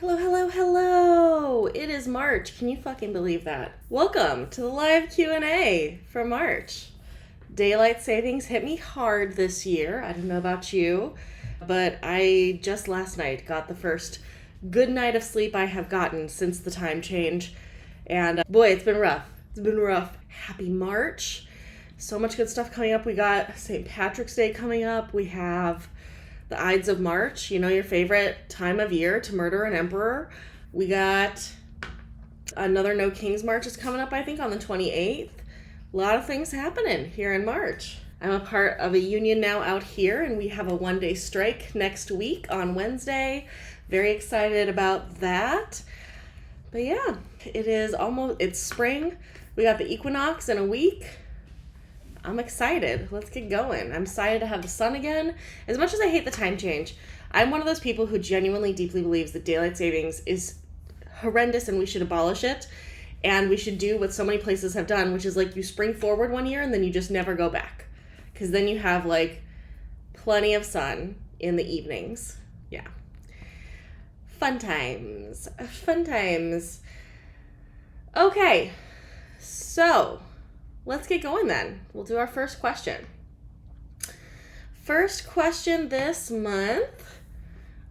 Hello, hello, hello! It is March. Can you fucking believe that? Welcome to the live Q&A for March. Daylight savings hit me hard this year. I don't know about you, but I just last night got the first good night of sleep I have gotten since the time change. And boy, it's been rough. It's been rough. Happy March. So much good stuff coming up. We got St. Patrick's Day coming up. We have the Ides of March, you know, your favorite time of year to murder an emperor. We got another No Kings March is coming up, I think, on the 28th. A lot of things happening here in March. I'm a part of a union now out here, and we have a one-day strike next week on Wednesday. Very excited about that. But yeah, it's spring. We got the equinox in a week. I'm excited. Let's get going. I'm excited to have the sun again. As much as I hate the time change, I'm one of those people who genuinely deeply believes that daylight savings is horrendous and we should abolish it. And we should do what so many places have done, which is like you spring forward one year and then you just never go back. Because then you have like plenty of sun in the evenings. Yeah. Fun times. Fun times. Okay. So let's get going then. We'll do our first question. First question this month.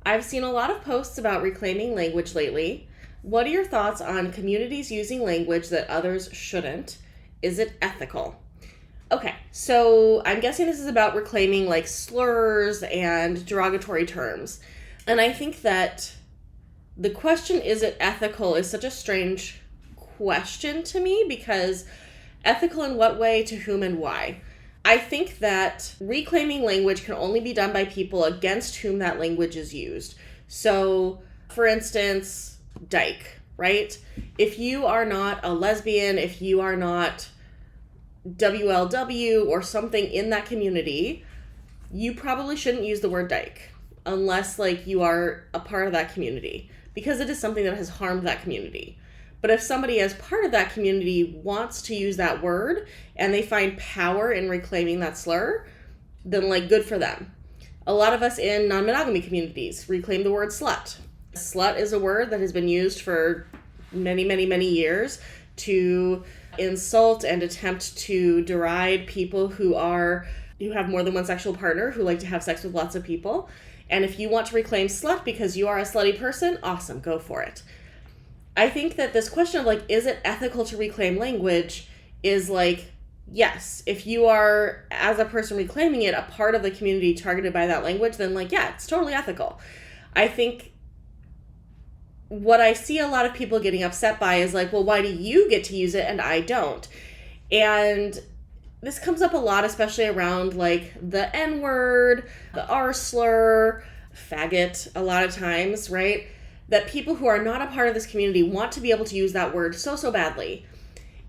I've seen a lot of posts about reclaiming language lately. What are your thoughts on communities using language that others shouldn't? Is it ethical? Okay, so I'm guessing this is about reclaiming like slurs and derogatory terms. And I think that the question, is it ethical, is such a strange question to me because ethical in what way, to whom, and why? I think that reclaiming language can only be done by people against whom that language is used. So, for instance, dyke, right? If you are not a lesbian, if you are not WLW or something in that community, you probably shouldn't use the word dyke unless like you are a part of that community because it is something that has harmed that community. But if somebody as part of that community wants to use that word and they find power in reclaiming that slur, then like good for them. A lot of us in non-monogamy communities reclaim the word slut. Slut is a word that has been used for many, many, many years to insult and attempt to deride people who have more than one sexual partner, who like to have sex with lots of people. And if you want to reclaim slut because you are a slutty person, awesome, go for it. I think that this question of like, is it ethical to reclaim language is like, yes, if you are, as a person reclaiming it, a part of the community targeted by that language, then like, yeah, it's totally ethical. I think what I see a lot of people getting upset by is like, well, why do you get to use it and I don't? And this comes up a lot, especially around like the N-word, the R slur, faggot, a lot of times, right? That people who are not a part of this community want to be able to use that word so badly.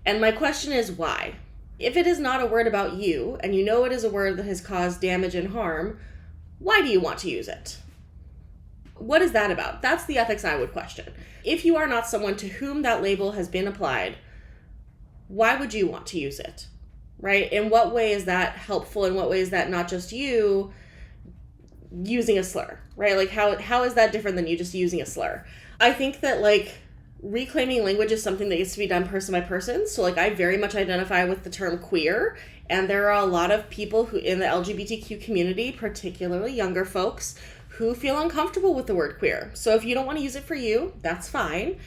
And my question is why? If it is not a word about you, and you know it is a word that has caused damage and harm, why do you want to use it? What is that about? That's the ethics I would question. If you are not someone to whom that label has been applied, why would you want to use it? Right? In what way is that helpful? In what way is that not just you using a slur, right? Like how is that different than you just using a slur? I think that like reclaiming language is something that needs to be done person by person. So like I very much identify with the term queer, and there are a lot of people who in the LGBTQ community, particularly younger folks, who feel uncomfortable with the word queer. So if you don't want to use it for you, that's fine.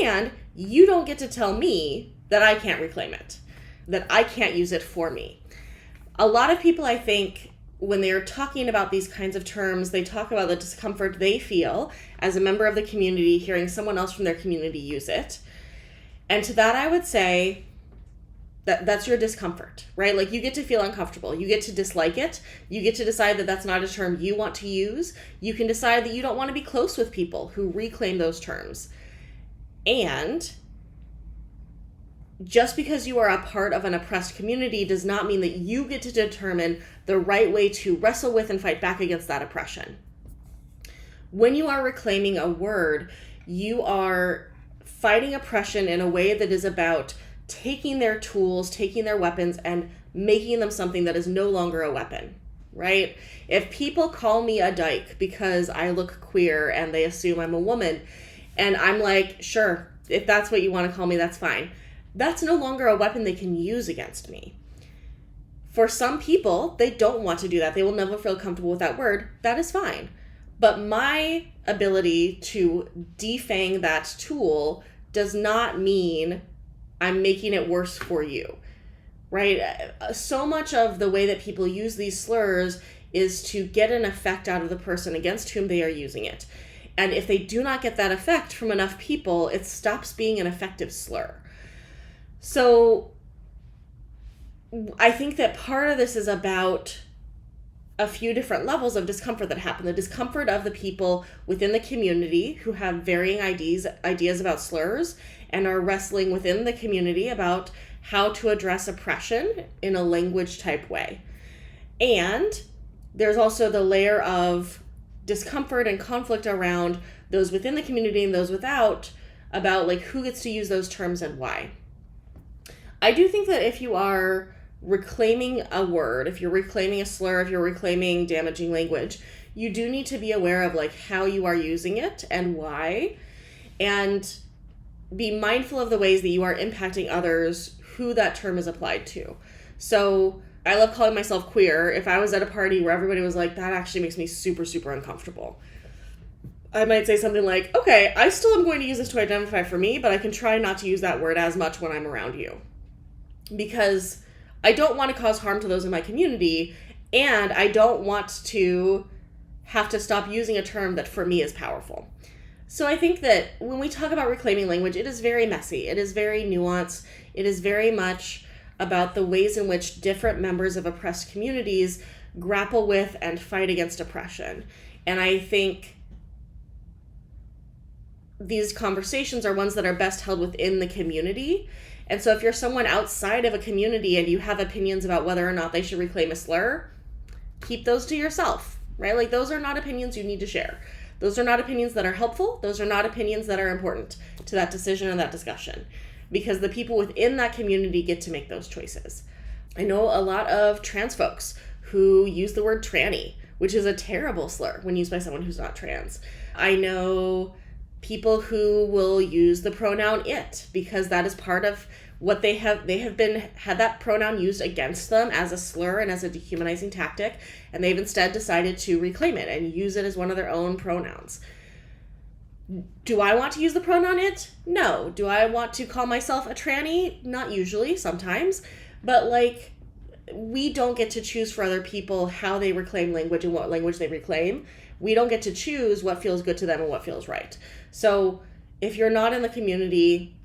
And you don't get to tell me that I can't reclaim it, that I can't use it for me. A lot of people, I think, when they're talking about these kinds of terms, they talk about the discomfort they feel as a member of the community hearing someone else from their community use it. And to that, I would say that that's your discomfort, right? Like you get to feel uncomfortable. You get to dislike it. You get to decide that that's not a term you want to use. You can decide that you don't want to be close with people who reclaim those terms. And just because you are a part of an oppressed community does not mean that you get to determine the right way to wrestle with and fight back against that oppression. When you are reclaiming a word, you are fighting oppression in a way that is about taking their tools, taking their weapons, and making them something that is no longer a weapon, right? If people call me a dyke because I look queer and they assume I'm a woman, And I'm like, sure, if that's what you want to call me, that's fine. That's no longer a weapon they can use against me. For some people, they don't want to do that. They will never feel comfortable with that word. That is fine. But my ability to defang that tool does not mean I'm making it worse for you, right? So much of the way that people use these slurs is to get an effect out of the person against whom they are using it. And if they do not get that effect from enough people, it stops being an effective slur. So I think that part of this is about a few different levels of discomfort that happen. The discomfort of the people within the community who have varying ideas about slurs and are wrestling within the community about how to address oppression in a language type way. And there's also the layer of discomfort and conflict around those within the community and those without, about like who gets to use those terms and why. I do think that if you are reclaiming a word, if you're reclaiming a slur, if you're reclaiming damaging language, you do need to be aware of like how you are using it and why, and be mindful of the ways that you are impacting others who that term is applied to. So I love calling myself queer. If I was at a party where everybody was like, that actually makes me super, super uncomfortable, I might say something like, okay, I still am going to use this to identify for me, but I can try not to use that word as much when I'm around you. Because I don't want to cause harm to those in my community, and I don't want to have to stop using a term that for me is powerful. So I think that when we talk about reclaiming language, it is very messy. It is very nuanced. It is very much about the ways in which different members of oppressed communities grapple with and fight against oppression. And I think these conversations are ones that are best held within the community. And so if you're someone outside of a community and you have opinions about whether or not they should reclaim a slur, keep those to yourself, right? Like, those are not opinions you need to share. Those are not opinions that are helpful. Those are not opinions that are important to that decision and that discussion, because the people within that community get to make those choices. I know a lot of trans folks who use the word tranny, which is a terrible slur when used by someone who's not trans. I know people who will use the pronoun it, because that is part of what they had that pronoun used against them as a slur and as a dehumanizing tactic, and they've instead decided to reclaim it and use it as one of their own pronouns. Do I want to use the pronoun it? No. Do I want to call myself a tranny? Not usually, sometimes. But like, we don't get to choose for other people how they reclaim language and what language they reclaim. We don't get to choose what feels good to them and what feels right. So if you're not in the community,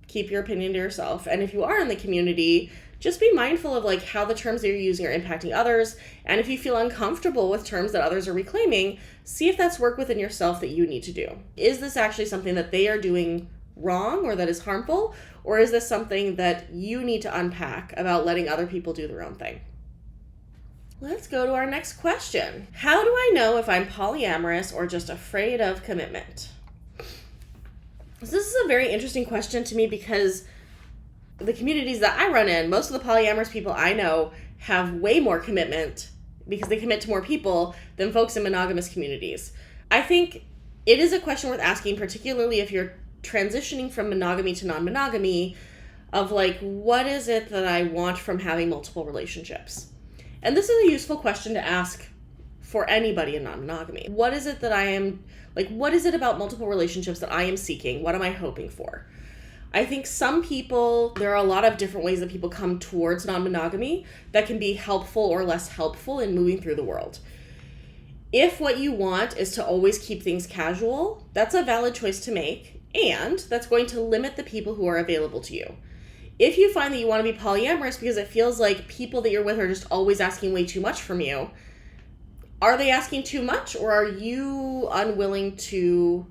keep your opinion to yourself. And if you are in the community, just be mindful of like how the terms that you're using are impacting others. And if you feel uncomfortable with terms that others are reclaiming, see if that's work within yourself that you need to do. Is this actually something that they are doing wrong or that is harmful? Or is this something that you need to unpack about letting other people do their own thing? Let's go to our next question. How do I know if I'm polyamorous or just afraid of commitment? So this is a very interesting question to me, because the communities that I run in, most of the polyamorous people I know have way more commitment because they commit to more people than folks in monogamous communities. I think it is a question worth asking, particularly if you're transitioning from monogamy to non-monogamy, of like, what is it that I want from having multiple relationships? And this is a useful question to ask for anybody in non-monogamy. What is it that I am, like, what is it about multiple relationships that I am seeking? What am I hoping for? I think some people, there are a lot of different ways that people come towards non-monogamy that can be helpful or less helpful in moving through the world. If what you want is to always keep things casual, that's a valid choice to make, and that's going to limit the people who are available to you. If you find that you want to be polyamorous because it feels like people that you're with are just always asking way too much from you, are they asking too much, or are you unwilling to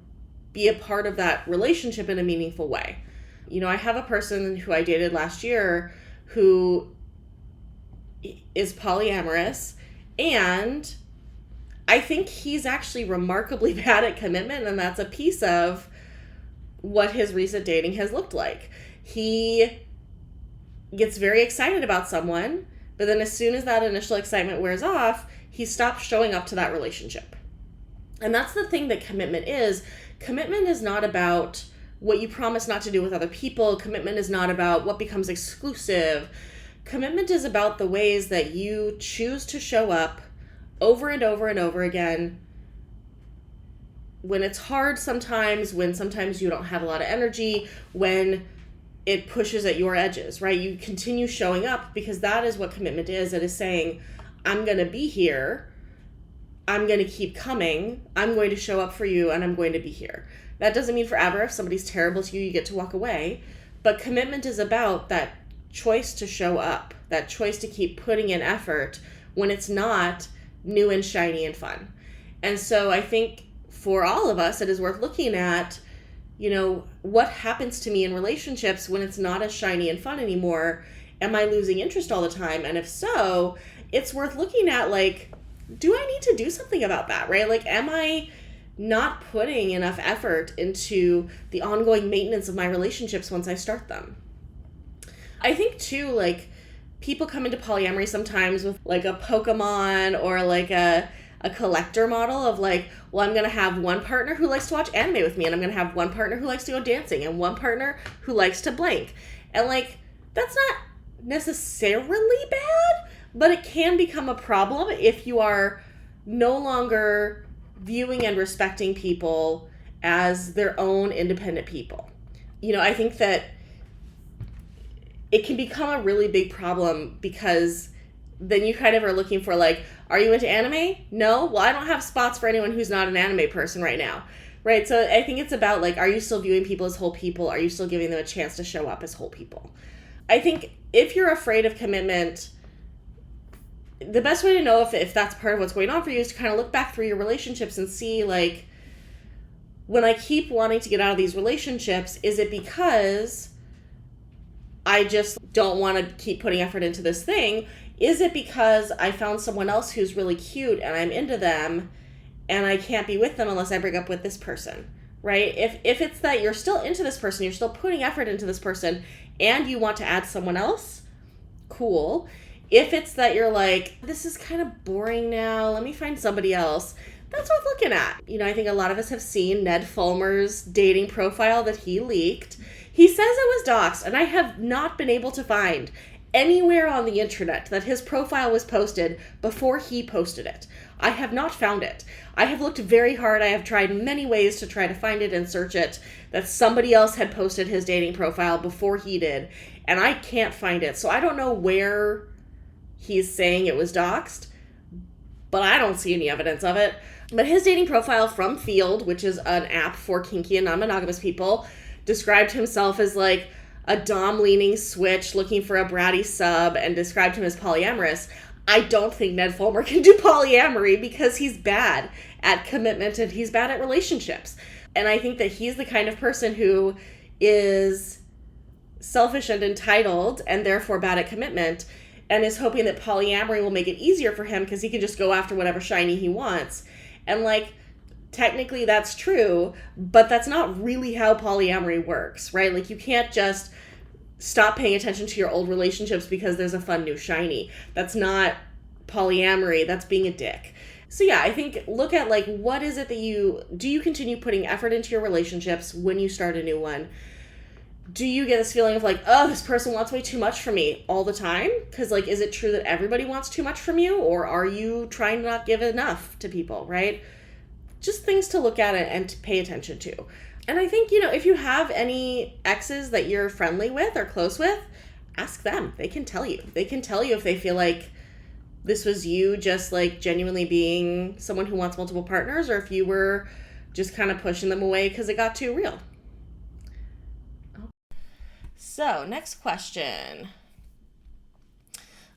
be a part of that relationship in a meaningful way? You know, I have a person who I dated last year who is polyamorous, and I think he's actually remarkably bad at commitment, and that's a piece of what his recent dating has looked like. He gets very excited about someone, but then as soon as that initial excitement wears off, he stops showing up to that relationship. And that's the thing that commitment is. Commitment is not about what you promise not to do with other people. Commitment is not about what becomes exclusive. Commitment is about the ways that you choose to show up over and over and over again when it's hard sometimes, when sometimes you don't have a lot of energy, when it pushes at your edges, right? You continue showing up because that is what commitment is. It is saying, I'm going to be here. I'm going to keep coming. I'm going to show up for you and I'm going to be here. That doesn't mean forever. If somebody's terrible to you, you get to walk away. But commitment is about that choice to show up, that choice to keep putting in effort when it's not new and shiny and fun. And so I think for all of us, it is worth looking at, what happens to me in relationships when it's not as shiny and fun anymore? Am I losing interest all the time? And if so, it's worth looking at, do I need to do something about that, right? Am I not putting enough effort into the ongoing maintenance of my relationships once I start them? I think too, people come into polyamory sometimes with a Pokemon or a collector model of I'm going to have one partner who likes to watch anime with me, and I'm going to have one partner who likes to go dancing, and one partner who likes to blank. And that's not necessarily bad, but it can become a problem if you are no longer viewing and respecting people as their own independent people. I think that it can become a really big problem because then you kind of are looking for are you into anime? No? Well, I don't have spots for anyone who's not an anime person right now. Right? So I think it's about are you still viewing people as whole people? Are you still giving them a chance to show up as whole people? I think if you're afraid of commitment, the best way to know if that's part of what's going on for you is to kind of look back through your relationships and see when I keep wanting to get out of these relationships, is it because I just don't want to keep putting effort into this thing? Is it because I found someone else who's really cute and I'm into them and I can't be with them unless I break up with this person, right? If it's that you're still into this person, you're still putting effort into this person and you want to add someone else, cool. If it's that you're this is kind of boring now, let me find somebody else, that's worth looking at. I think a lot of us have seen Ned Fulmer's dating profile that he leaked. He says it was doxed, and I have not been able to find anywhere on the internet that his profile was posted before he posted it. I have not found it. I have looked very hard. I have tried many ways to try to find it and search it, that somebody else had posted his dating profile before he did, and I can't find it. So I don't know where he's saying it was doxed, but I don't see any evidence of it. But his dating profile from Field, which is an app for kinky and non-monogamous people, described himself as a dom-leaning switch looking for a bratty sub, and described him as polyamorous. I don't think Ned Fulmer can do polyamory because he's bad at commitment and he's bad at relationships. And I think that he's the kind of person who is selfish and entitled and therefore bad at commitment, and is hoping that polyamory will make it easier for him because he can just go after whatever shiny he wants. And technically that's true, but that's not really how polyamory works, right? You can't just stop paying attention to your old relationships because there's a fun new shiny. That's not polyamory. That's being a dick. So yeah, I think look at what is it that do you continue putting effort into your relationships when you start a new one? Do you get this feeling of oh, this person wants way too much from me all the time? Because is it true that everybody wants too much from you? Or are you trying to not give enough to people, right? Just things to look at and to pay attention to. And I think, if you have any exes that you're friendly with or close with, ask them. They can tell you. They can tell you if they feel this was you just genuinely being someone who wants multiple partners, or if you were just kind of pushing them away because it got too real. So, next question.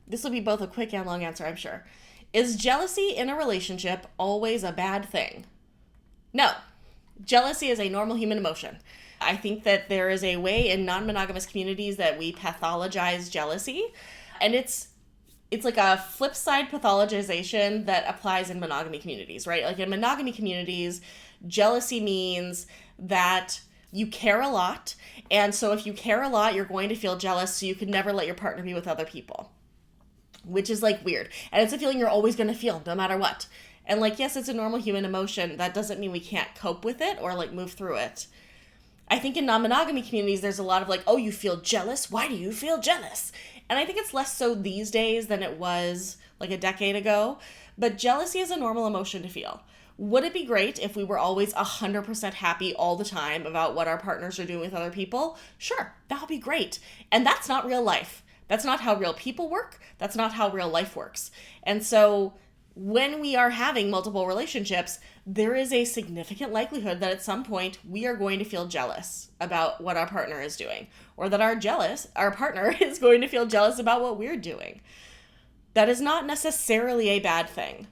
This will be both a quick and long answer, I'm sure. Is jealousy in a relationship always a bad thing? No. Jealousy is a normal human emotion. I think that there is a way in non-monogamous communities that we pathologize jealousy, and it's a flip side pathologization that applies in monogamy communities, right? In monogamy communities, jealousy means that you care a lot, and so if you care a lot, you're going to feel jealous, so you could never let your partner be with other people, which is weird. And it's a feeling you're always going to feel no matter what. And like, yes, it's a normal human emotion. That doesn't mean we can't cope with it or like move through it. I think in non-monogamy communities, there's a lot of like, oh, you feel jealous? Why do you feel jealous? And I think it's less so these days than it was like a decade ago. But jealousy is a normal emotion to feel. Would it be great if we were always 100% happy all the time about what our partners are doing with other people? Sure, that would be great. And that's not real life. That's not how real people work. That's not how real life works. And so when we are having multiple relationships, there is a significant likelihood that at some point we are going to feel jealous about what our partner is doing, or that our partner is going to feel jealous about what we're doing. That is not necessarily a bad thing.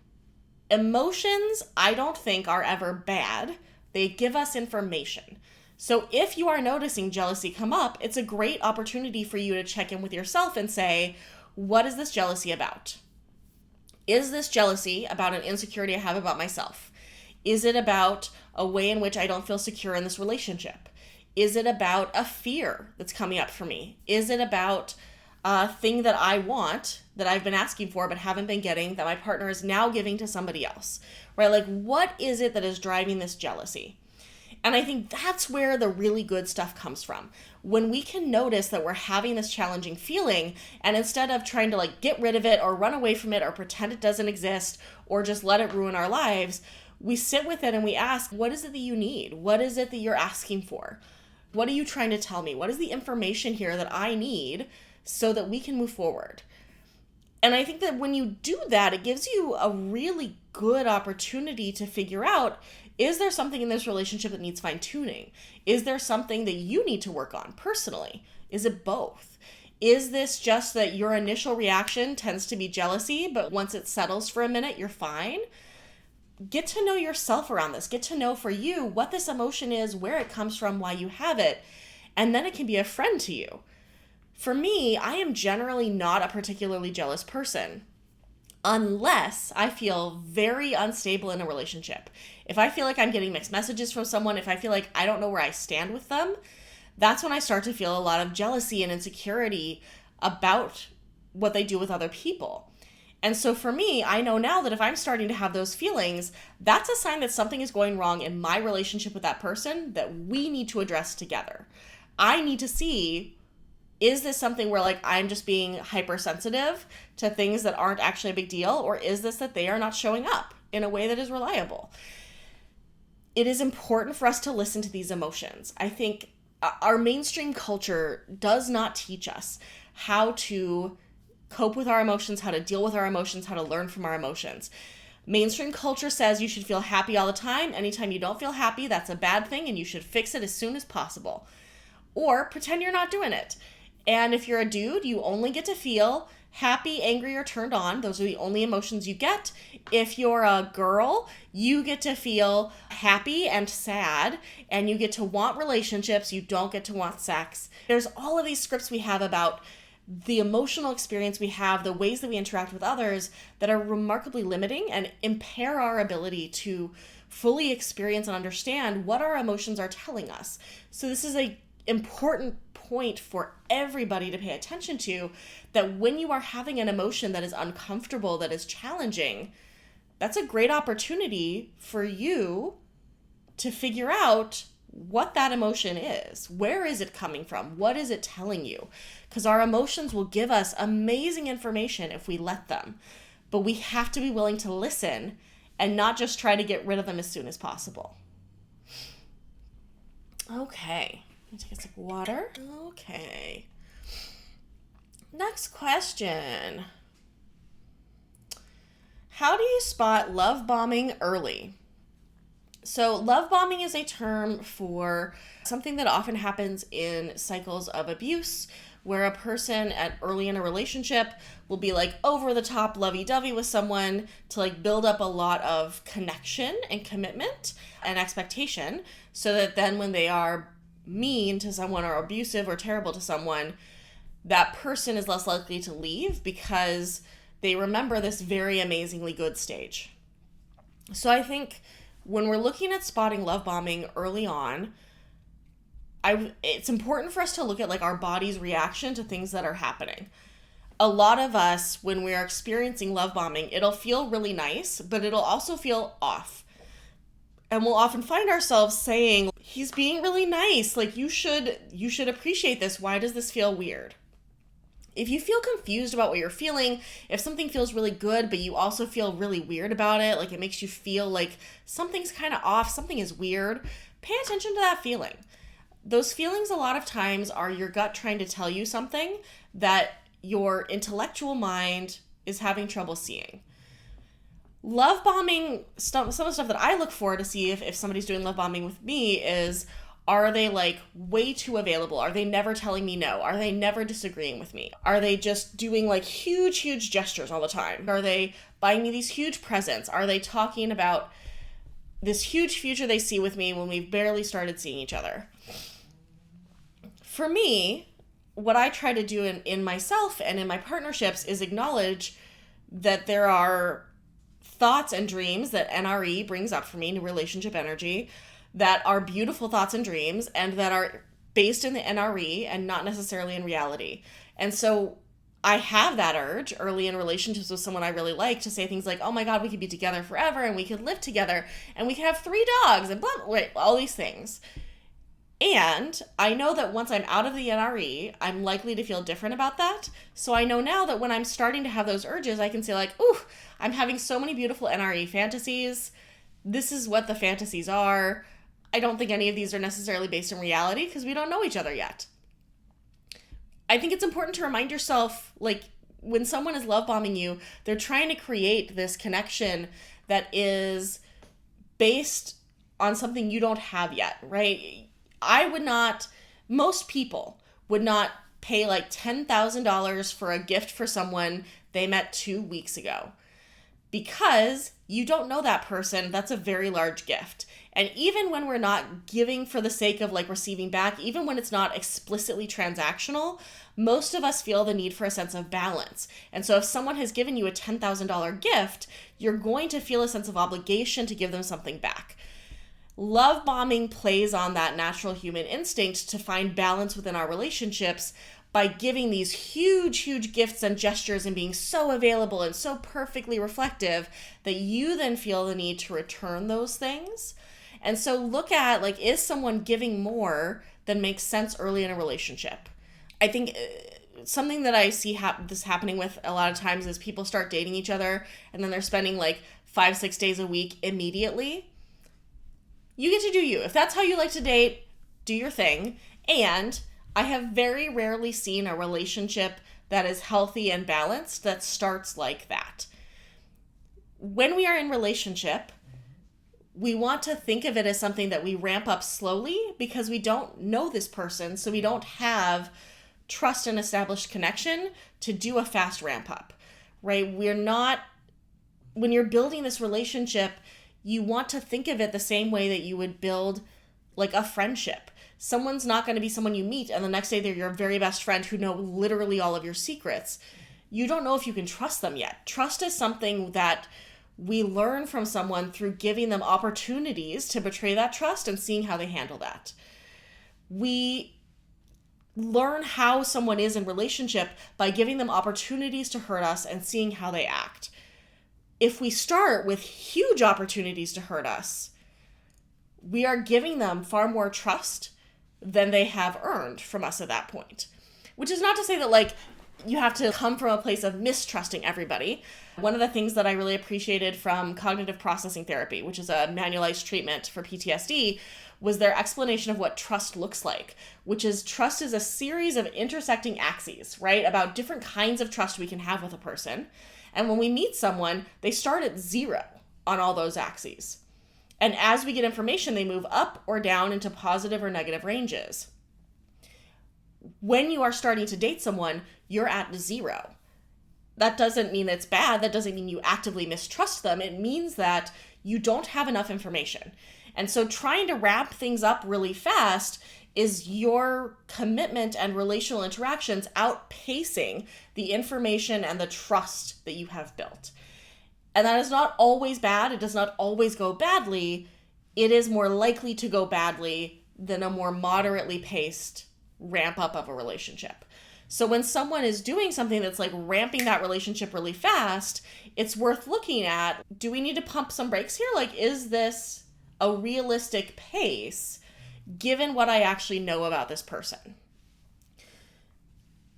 Emotions, I don't think, are ever bad. They give us information. So if you are noticing jealousy come up, it's a great opportunity for you to check in with yourself and say, what is this jealousy about? Is this jealousy about an insecurity I have about myself? Is it about a way in which I don't feel secure in this relationship? Is it about a fear that's coming up for me? Is it about a thing that I want that I've been asking for but haven't been getting that my partner is now giving to somebody else? Right? Like, what is it that is driving this jealousy? And I think that's where the really good stuff comes from. When we can notice that we're having this challenging feeling, and instead of trying to like get rid of it or run away from it or pretend it doesn't exist or just let it ruin our lives, we sit with it and we ask, what is it that you need? What is it that you're asking for? What are you trying to tell me? What is the information here that I need so that we can move forward? And I think that when you do that, it gives you a really good opportunity to figure out, is there something in this relationship that needs fine-tuning? Is there something that you need to work on personally? Is it both? Is this just that your initial reaction tends to be jealousy, but once it settles for a minute, you're fine? Get to know yourself around this. Get to know for you what this emotion is, where it comes from, why you have it, and then it can be a friend to you. For me, I am generally not a particularly jealous person unless I feel very unstable in a relationship. If I feel like I'm getting mixed messages from someone, if I feel like I don't know where I stand with them, that's when I start to feel a lot of jealousy and insecurity about what they do with other people. And so for me, I know now that if I'm starting to have those feelings, that's a sign that something is going wrong in my relationship with that person that we need to address together. I need to see, is this something where like I'm just being hypersensitive to things that aren't actually a big deal, or is this that they are not showing up in a way that is reliable? It is important for us to listen to these emotions. I think our mainstream culture does not teach us how to cope with our emotions, how to deal with our emotions, how to learn from our emotions. Mainstream culture says you should feel happy all the time. Anytime you don't feel happy, that's a bad thing and you should fix it as soon as possible. Or pretend you're not doing it. And if you're a dude, you only get to feel happy, angry, or turned on. Those are the only emotions you get. If you're a girl, you get to feel happy and sad, and you get to want relationships. You don't get to want sex. There's all of these scripts we have about the emotional experience we have, the ways that we interact with others that are remarkably limiting and impair our ability to fully experience and understand what our emotions are telling us. So this is an important point for everybody to pay attention to, that when you are having an emotion that is uncomfortable, that is challenging, that's a great opportunity for you to figure out what that emotion is. Where is it coming from? What is it telling you? Because our emotions will give us amazing information if we let them. But we have to be willing to listen and not just try to get rid of them as soon as possible. Okay. Take a sip of water. Okay. Next question. How do you spot love bombing early? So love bombing is a term for something that often happens in cycles of abuse, where a person early in a relationship will be like over the top lovey-dovey with someone to like build up a lot of connection and commitment and expectation, so that then when they are mean to someone or abusive or terrible to someone, that person is less likely to leave because they remember this very amazingly good stage. So I think when we're looking at spotting love bombing early on, it's important for us to look at like our body's reaction to things that are happening. a lot of us, when we are experiencing love bombing, it'll feel really nice, but it'll also feel off. And we'll often find ourselves saying, he's being really nice. Like, you should appreciate this. Why does this feel weird? If you feel confused about what you're feeling, if something feels really good, but you also feel really weird about it, like it makes you feel like something's kind of off, something is weird, pay attention to that feeling. Those feelings a lot of times are your gut trying to tell you something that your intellectual mind is having trouble seeing. Love bombing, some of the stuff that I look for to see if somebody's doing love bombing with me is, are they like way too available? Are they never telling me no? Are they never disagreeing with me? Are they just doing like huge gestures all the time? Are they buying me these huge presents? Are they talking about this huge future they see with me when we've barely started seeing each other? For me, what I try to do in myself and in my partnerships is acknowledge that there are thoughts and dreams that NRE brings up for me, new relationship energy, that are beautiful thoughts and dreams and that are based in the NRE and not necessarily in reality. And so I have that urge early in relationships with someone I really like to say things like, oh my God, we could be together forever and we could live together and we could have 3 dogs and blah, blah, all these things. And I know that once I'm out of the NRE, I'm likely to feel different about that. So I know now that when I'm starting to have those urges, I can say like, ooh, I'm having so many beautiful NRE fantasies. This is what the fantasies are. I don't think any of these are necessarily based in reality because we don't know each other yet. I think it's important to remind yourself, like, when someone is love bombing you, they're trying to create this connection that is based on something you don't have yet, right? Most people would not pay like $10,000 for a gift for someone they met 2 weeks ago. Because you don't know that person, that's a very large gift. And even when we're not giving for the sake of like receiving back, even when it's not explicitly transactional, most of us feel the need for a sense of balance. And so if someone has given you a $10,000 gift, you're going to feel a sense of obligation to give them something back. Love bombing plays on that natural human instinct to find balance within our relationships by giving these huge gifts and gestures and being so available and so perfectly reflective that you then feel the need to return those things. And so look at, like, is someone giving more than makes sense early in a relationship? I think something that I see this happening with a lot of times is people start dating each other and then they're spending like 5-6 days a week immediately. You get to do you. If that's how you like to date, do your thing. And I have very rarely seen a relationship that is healthy and balanced that starts like that. When we are in relationship, we want to think of it as something that we ramp up slowly because we don't know this person, so we don't have trust and established connection to do a fast ramp up, right? When you're building this relationship, you want to think of it the same way that you would build like a friendship. Someone's not going to be someone you meet and the next day they're your very best friend who know literally all of your secrets. You don't know if you can trust them yet. Trust is something that we learn from someone through giving them opportunities to betray that trust and seeing how they handle that. We learn how someone is in relationship by giving them opportunities to hurt us and seeing how they act. If we start with huge opportunities to hurt us, we are giving them far more trust than they have earned from us at that point. Which is not to say that like you have to come from a place of mistrusting everybody. One of the things that I really appreciated from cognitive processing therapy, which is a manualized treatment for PTSD, was their explanation of what trust looks like, which is trust is a series of intersecting axes, right? About different kinds of trust we can have with a person. And when we meet someone, they start at 0 on all those axes. And as we get information, they move up or down into positive or negative ranges. When you are starting to date someone, you're at 0. That doesn't mean it's bad. That doesn't mean you actively mistrust them. It means that you don't have enough information. And so trying to wrap things up really fast is your commitment and relational interactions outpacing the information and the trust that you have built. And that is not always bad. It does not always go badly. It is more likely to go badly than a more moderately paced ramp up of a relationship. So when someone is doing something that's like ramping that relationship really fast, it's worth looking at, do we need to pump some brakes here? Like, is this a realistic pace given what I actually know about this person?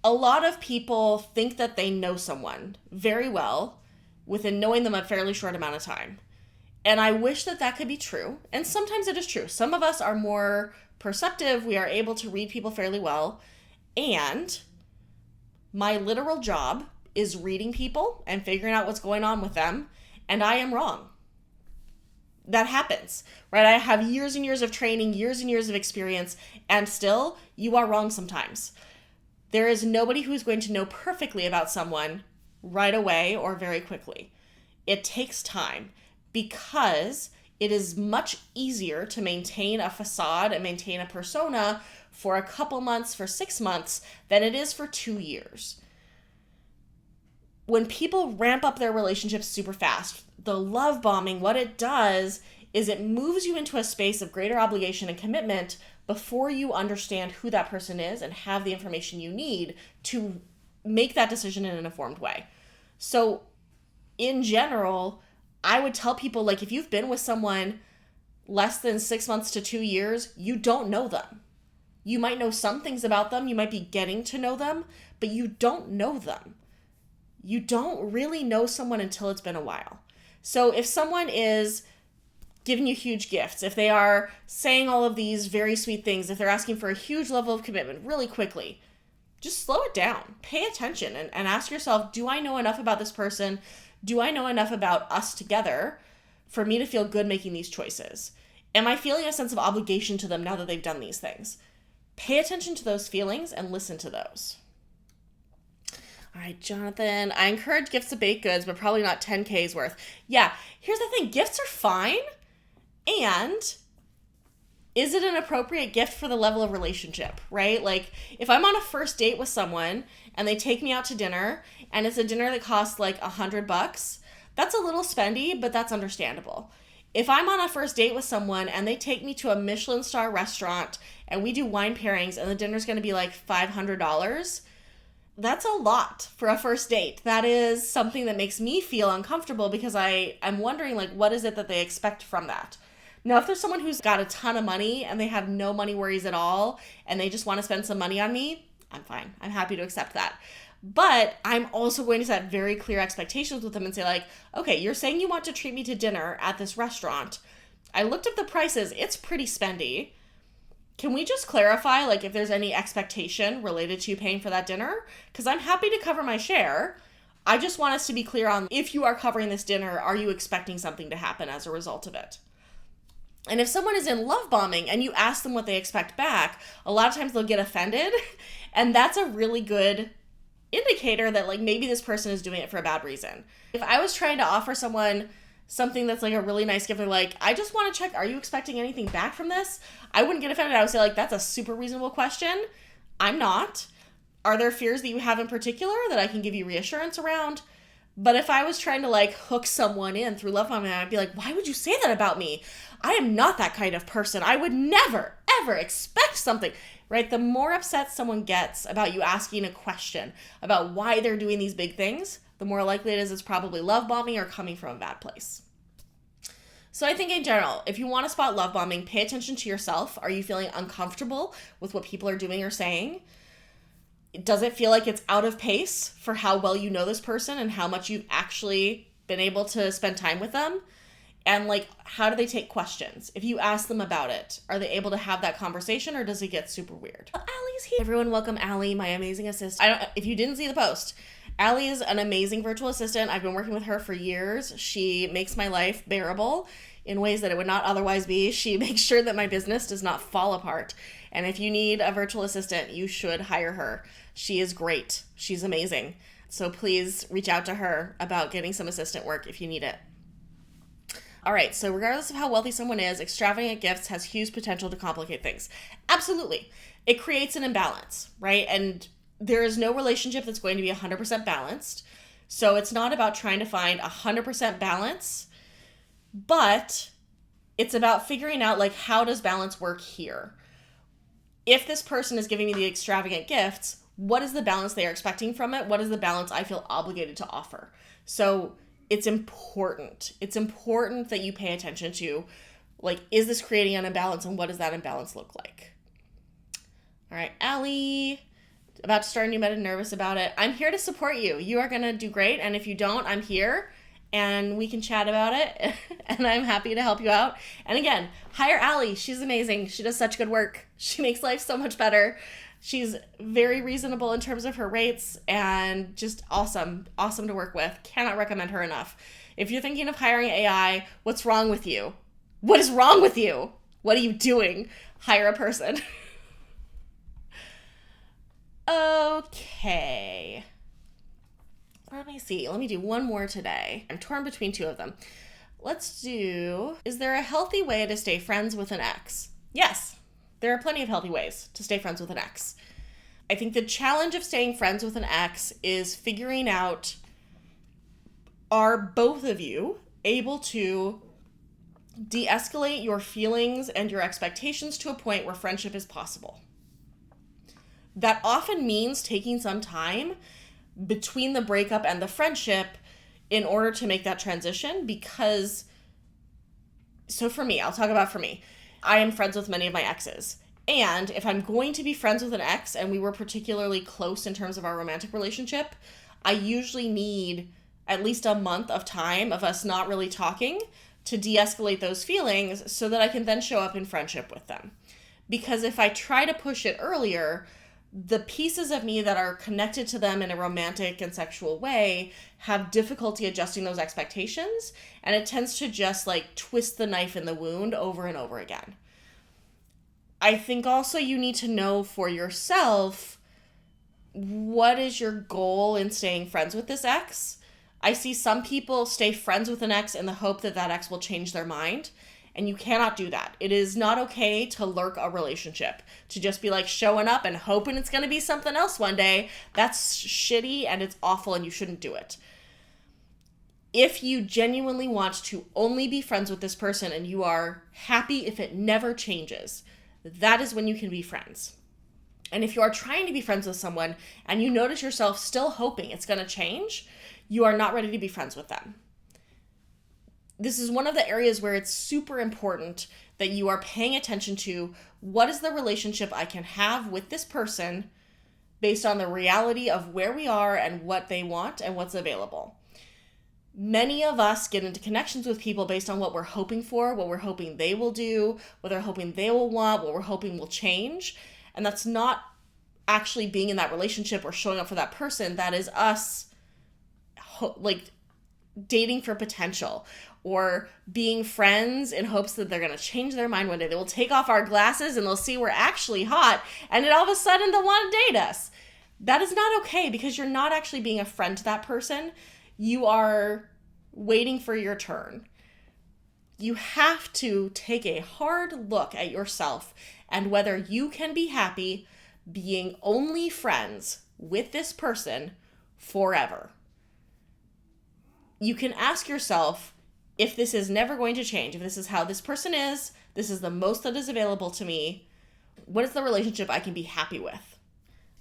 A lot of people think that they know someone very well within knowing them a fairly short amount of time. And I wish that that could be true. And sometimes it is true. Some of us are more perceptive. We are able to read people fairly well. And my literal job is reading people and figuring out what's going on with them. And I am wrong. That happens, right? I have years and years of training, years and years of experience, and still, you are wrong sometimes. There is nobody who's going to know perfectly about someone right away or very quickly. It takes time because it is much easier to maintain a facade and maintain a persona for a couple months, for 6 months, than it is for 2 years. When people ramp up their relationships super fast, the love bombing, what it does is it moves you into a space of greater obligation and commitment before you understand who that person is and have the information you need to make that decision in an informed way. So in general, I would tell people, like, if you've been with someone less than 6 months to 2 years, you don't know them. You might know some things about them. You might be getting to know them, but you don't know them. You don't really know someone until it's been a while. So if someone is giving you huge gifts, if they are saying all of these very sweet things, if they're asking for a huge level of commitment really quickly, just slow it down. Pay attention and ask yourself, do I know enough about this person? Do I know enough about us together for me to feel good making these choices? Am I feeling a sense of obligation to them now that they've done these things? Pay attention to those feelings and listen to those. All right, Jonathan, I encourage gifts of baked goods, but probably not 10K's worth. Yeah, here's the thing. Gifts are fine. And is it an appropriate gift for the level of relationship, right? Like, if I'm on a first date with someone and they take me out to dinner and it's a dinner that costs like $100, that's a little spendy, but that's understandable. If I'm on a first date with someone and they take me to a Michelin star restaurant and we do wine pairings and the dinner's going to be like $500, that's a lot for a first date. That is something that makes me feel uncomfortable because I'm wondering, like, what is it that they expect from that? Now, if there's someone who's got a ton of money and they have no money worries at all and they just want to spend some money on me, I'm fine. I'm happy to accept that. But I'm also going to set very clear expectations with them and say, like, okay, you're saying you want to treat me to dinner at this restaurant. I looked up the prices. It's pretty spendy. Can we just clarify, like, if there's any expectation related to you paying for that dinner? Because I'm happy to cover my share. I just want us to be clear on, if you are covering this dinner, are you expecting something to happen as a result of it? And if someone is in love bombing and you ask them what they expect back, a lot of times they'll get offended. And that's a really good indicator that, like, maybe this person is doing it for a bad reason. If I was trying to offer someone something that's like a really nice gift, they're like, I just want to check, are you expecting anything back from this? I wouldn't get offended. I would say, like, that's a super reasonable question. I'm not. Are there fears that you have in particular that I can give you reassurance around? But if I was trying to, like, hook someone in through love bombing, I'd be like, why would you say that about me? I am not that kind of person. I would never, ever expect something, right? The more upset someone gets about you asking a question about why they're doing these big things, the more likely it is it's probably love bombing or coming from a bad place. So I think in general, if you want to spot love bombing, pay attention to yourself. Are you feeling uncomfortable with what people are doing or saying? Does it feel like it's out of pace for how well you know this person and how much you've actually been able to spend time with them? And, like, how do they take questions? If you ask them about it, are they able to have that conversation, or does it get super weird? Allie's here. Everyone, welcome Allie, my amazing assistant. If you didn't see the post, Allie is an amazing virtual assistant. I've been working with her for years. She makes my life bearable in ways that it would not otherwise be. She makes sure that my business does not fall apart. And if you need a virtual assistant, you should hire her. She is great. She's amazing. So please reach out to her about getting some assistant work if you need it. All right, so regardless of how wealthy someone is, extravagant gifts has huge potential to complicate things. Absolutely. It creates an imbalance, right? And there is no relationship that's going to be 100% balanced. So it's not about trying to find 100% balance, but it's about figuring out, like, how does balance work here? If this person is giving me the extravagant gifts, what is the balance they are expecting from it? What is the balance I feel obligated to offer? So it's important. It's important that you pay attention to, like, is this creating an imbalance, and what does that imbalance look like? All right, Allie, about to start a new meta, nervous about it. I'm here to support you. You are going to do great. And if you don't, I'm here and we can chat about it. And I'm happy to help you out. And again, hire Allie. She's amazing. She does such good work. She makes life so much better. She's very reasonable in terms of her rates and just awesome to work with. Cannot recommend her enough. If you're thinking of hiring AI, what's wrong with you? What is wrong with you? What are you doing? Hire a person. Okay. Let me see. Let me do one more today. I'm torn between two of them. Let's do, is there a healthy way to stay friends with an ex? Yes, there are plenty of healthy ways to stay friends with an ex. I think the challenge of staying friends with an ex is figuring out, are both of you able to de-escalate your feelings and your expectations to a point where friendship is possible? That often means taking some time between the breakup and the friendship in order to make that transition, because, so for me, I'll talk about for me. I am friends with many of my exes. And if I'm going to be friends with an ex and we were particularly close in terms of our romantic relationship, I usually need at least a month of time of us not really talking to de-escalate those feelings so that I can then show up in friendship with them. Because if I try to push it earlier, the pieces of me that are connected to them in a romantic and sexual way have difficulty adjusting those expectations, and it tends to just like twist the knife in the wound over and over again. I think also you need to know for yourself, what is your goal in staying friends with this ex? I see some people stay friends with an ex in the hope that that ex will change their mind. And you cannot do that. It is not okay to lurk a relationship, to just be like showing up and hoping it's going to be something else one day. That's shitty and it's awful and you shouldn't do it. If you genuinely want to only be friends with this person and you are happy if it never changes, that is when you can be friends. And if you are trying to be friends with someone and you notice yourself still hoping it's going to change, you are not ready to be friends with them. This is one of the areas where it's super important that you are paying attention to, what is the relationship I can have with this person based on the reality of where we are and what they want and what's available. Many of us get into connections with people based on what we're hoping for, what we're hoping they will do, what we're hoping they will want, what we're hoping will change. And that's not actually being in that relationship or showing up for that person. That is us dating for potential, or being friends in hopes that they're going to change their mind one day. They will take off our glasses and they'll see we're actually hot, and then all of a sudden they'll want to date us. That is not okay, because you're not actually being a friend to that person. You are waiting for your turn. You have to take a hard look at yourself and whether you can be happy being only friends with this person forever. You can ask yourself, if this is never going to change, if this is how this person is, this is the most that is available to me, what is the relationship I can be happy with?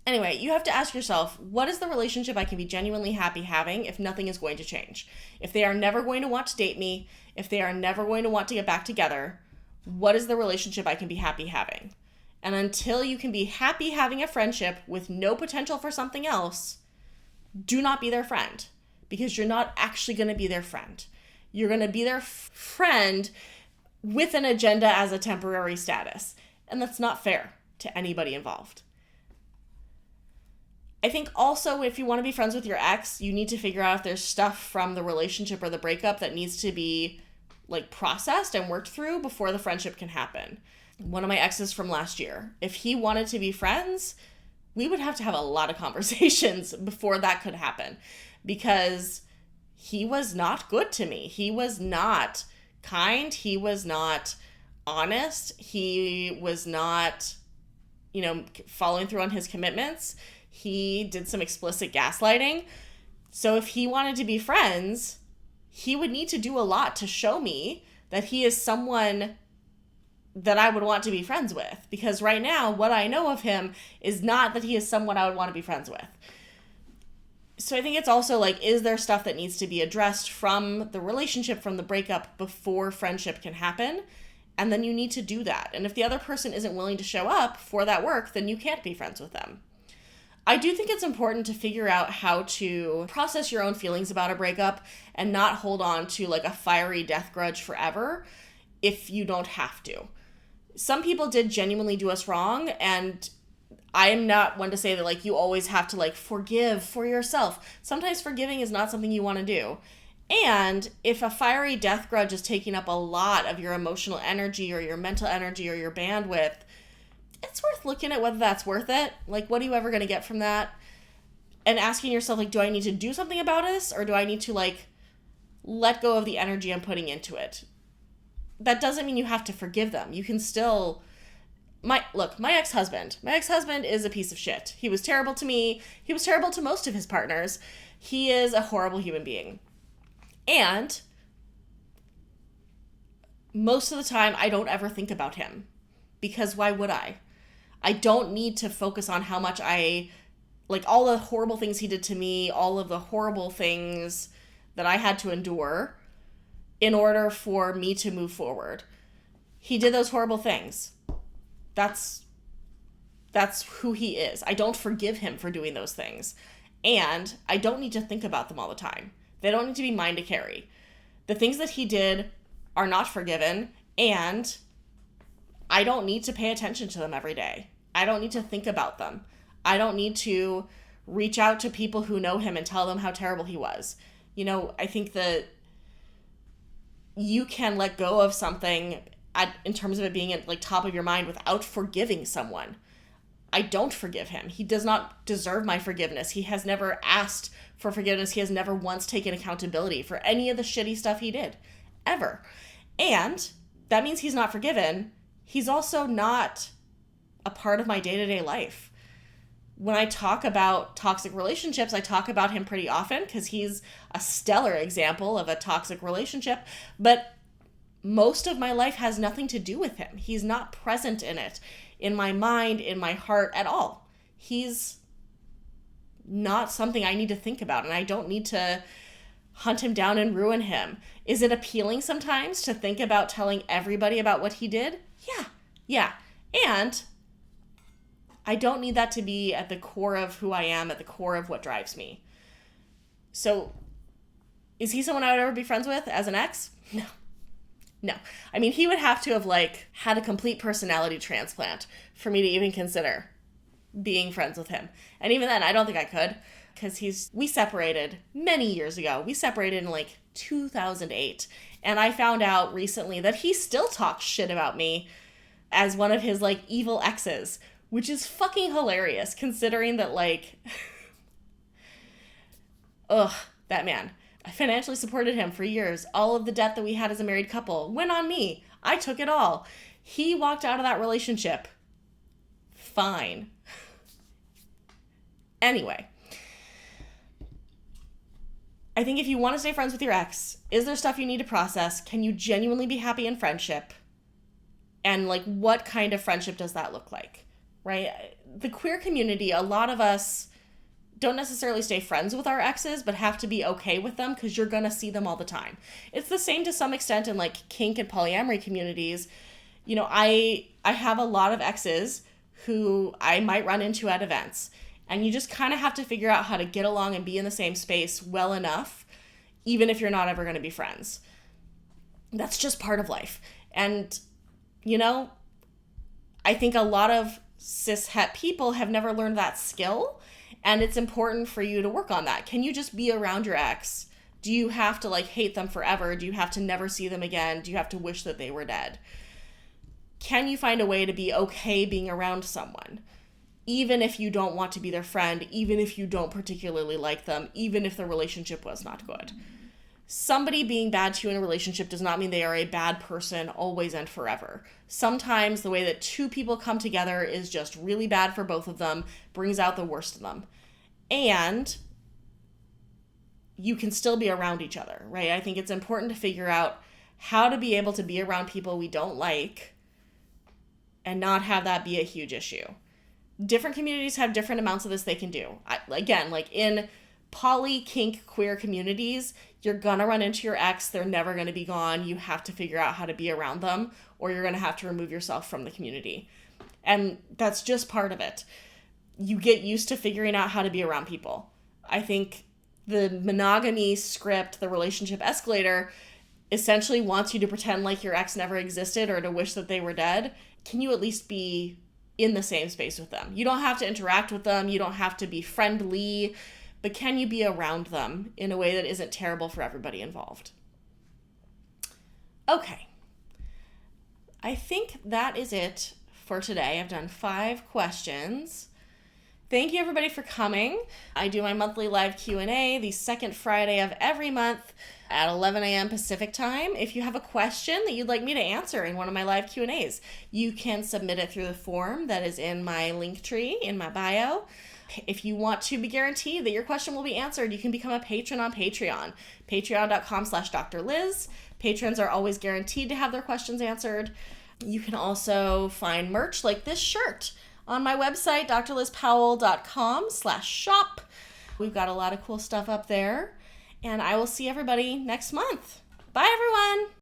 Anyway, you have to ask yourself, what is the relationship I can be genuinely happy having if nothing is going to change? If they are never going to want to date me, if they are never going to want to get back together, what is the relationship I can be happy having? And until you can be happy having a friendship with no potential for something else, do not be their friend, because you're not actually going to be their friend. You're going to be their friend with an agenda as a temporary status. And that's not fair to anybody involved. I think also, if you want to be friends with your ex, you need to figure out if there's stuff from the relationship or the breakup that needs to be processed and worked through before the friendship can happen. One of my exes from last year, if he wanted to be friends, we would have to have a lot of conversations before that could happen, because he was not good to me. He was not kind. He was not honest. He was not, following through on his commitments. He did some explicit gaslighting. So if he wanted to be friends, he would need to do a lot to show me that he is someone that I would want to be friends with. Because right now, what I know of him is not that he is someone I would want to be friends with. So I think it's also like, is there stuff that needs to be addressed from the relationship, from the breakup, before friendship can happen? And then you need to do that. And if the other person isn't willing to show up for that work, then you can't be friends with them. I do think it's important to figure out how to process your own feelings about a breakup and not hold on to like a fiery death grudge forever if you don't have to. Some people did genuinely do us wrong, and I am not one to say that like you always have to like forgive for yourself. Sometimes forgiving is not something you want to do. And if a fiery death grudge is taking up a lot of your emotional energy or your mental energy or your bandwidth, it's worth looking at whether that's worth it. Like, what are you ever going to get from that? And asking yourself, like, do I need to do something about this? Or do I need to like let go of the energy I'm putting into it? That doesn't mean you have to forgive them. You can still... My ex-husband is a piece of shit. He was terrible to me. He was terrible to most of his partners. He is a horrible human being. And most of the time, I don't ever think about him. Because why would I? I don't need to focus on how much like all the horrible things he did to me, all of the horrible things that I had to endure in order for me to move forward. He did those horrible things. That's who he is. I don't forgive him for doing those things. And I don't need to think about them all the time. They don't need to be mine to carry. The things that he did are not forgiven, and I don't need to pay attention to them every day. I don't need to think about them. I don't need to reach out to people who know him and tell them how terrible he was. You know, I think that you can let go of something in terms of it being at like top of your mind without forgiving someone. I don't forgive him. He does not deserve my forgiveness. He has never asked for forgiveness. He has never once taken accountability for any of the shitty stuff he did, ever. And that means he's not forgiven. He's also not a part of my day-to-day life. When I talk about toxic relationships, I talk about him pretty often because he's a stellar example of a toxic relationship, but most of my life has nothing to do with him. He's not present in it, in my mind, in my heart at all. He's not something I need to think about, and I don't need to hunt him down and ruin him. Is it appealing sometimes to think about telling everybody about what he did? Yeah. And I don't need that to be at the core of who I am, at the core of what drives me. So, is he someone I would ever be friends with as an ex? No. I mean, he would have to have, like, had a complete personality transplant for me to even consider being friends with him. And even then, I don't think I could, because we separated many years ago. We separated in, like, 2008. And I found out recently that he still talks shit about me as one of his, like, evil exes, which is fucking hilarious, considering that, like, that man. I financially supported him for years. All of the debt that we had as a married couple went on me. I took it all. He walked out of that relationship fine. Anyway, I think if you want to stay friends with your ex, is there stuff you need to process? Can you genuinely be happy in friendship? And, like, what kind of friendship does that look like, right? The queer community, a lot of us don't necessarily stay friends with our exes, but have to be okay with them because you're going to see them all the time. It's the same to some extent in, like, kink and polyamory communities. You know, I have a lot of exes who I might run into at events, and you just kind of have to figure out how to get along and be in the same space well enough, even if you're not ever going to be friends. That's just part of life. And, you know, I think a lot of cis-het people have never learned that skill, and it's important for you to work on that. Can you just be around your ex? Do you have to, like, hate them forever? Do you have to never see them again? Do you have to wish that they were dead? Can you find a way to be okay being around someone? Even if you don't want to be their friend, even if you don't particularly like them, even if the relationship was not good. Somebody being bad to you in a relationship does not mean they are a bad person always and forever. Sometimes the way that two people come together is just really bad for both of them, brings out the worst of them. And you can still be around each other, right? I think it's important to figure out how to be able to be around people we don't like and not have that be a huge issue. Different communities have different amounts of this they can do. Again, like in poly, kink, queer communities, you're gonna run into your ex. They're never gonna be gone. You have to figure out how to be around them, or you're gonna have to remove yourself from the community. And that's just part of it. You get used to figuring out how to be around people. I think the monogamy script, the relationship escalator, essentially wants you to pretend like your ex never existed or to wish that they were dead. Can you at least be in the same space with them? You don't have to interact with them. You don't have to be friendly, but can you be around them in a way that isn't terrible for everybody involved? Okay. I think that is it for today. I've done 5 questions. Thank you everybody for coming. I do my monthly live Q&A the second Friday of every month at 11 a.m. Pacific time. If you have a question that you'd like me to answer in one of my live Q&As, you can submit it through the form that is in my link tree in my bio. If you want to be guaranteed that your question will be answered, you can become a patron on Patreon. Patreon.com/drliz. Patrons are always guaranteed to have their questions answered. You can also find merch like this shirt on my website, drlizpowell.com/shop. We've got a lot of cool stuff up there. And I will see everybody next month. Bye, everyone.